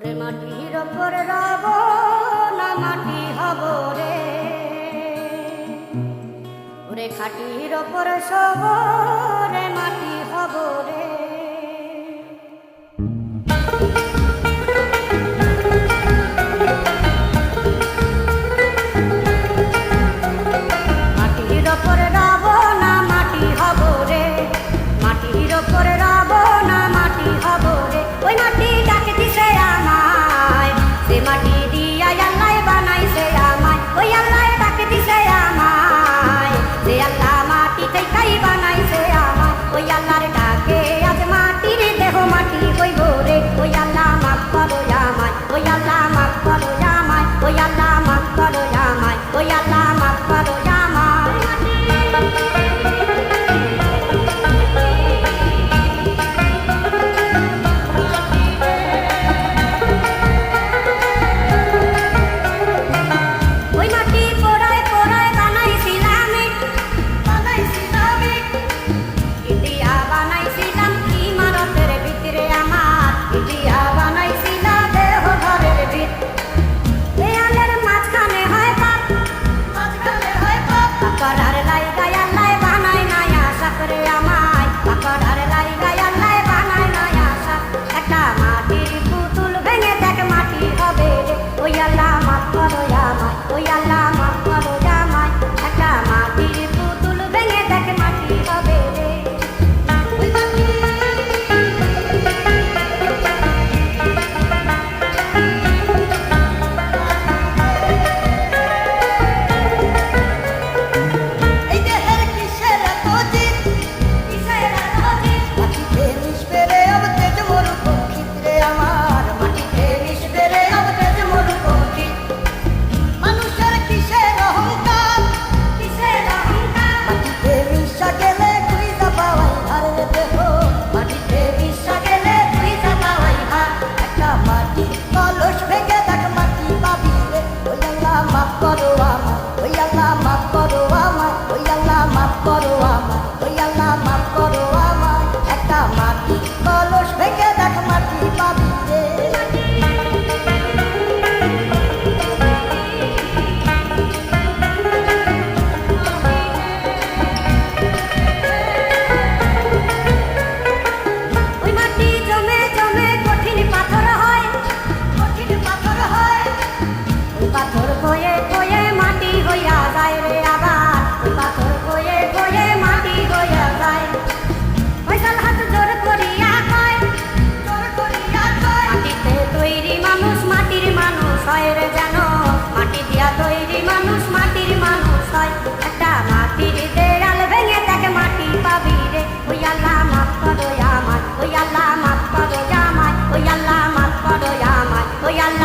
ওরে মাটির ওপর রব না মাটি হব রে, ওরে খাটির ওপর সব রে মাটি হব রে। মাটির ওপর রব না মাটি হব রে, মাটির ওপর রব না মাটি হব রে। ওই মাটি ডাকে দিছে আমায়, সে মাটি দিয়া আল্লাহ বানাইছে আমায়। ওই আল্লাহ ডাকে দিছে আমায়, সে আল্লাহ মাটি থেকেই বানাইছে আমায়। ওই আল্লাহর ডাকে আজ মাটির দেহ মাটি হইব রে। ওই আল্লাহ মাফ করো আমায়, ওই আল্লাহ মাফ করো আমায়, ওই আল্লাহ মাফ করো আমায়, ওই আল্লাহ মাফ করো আমায়। Oy Allah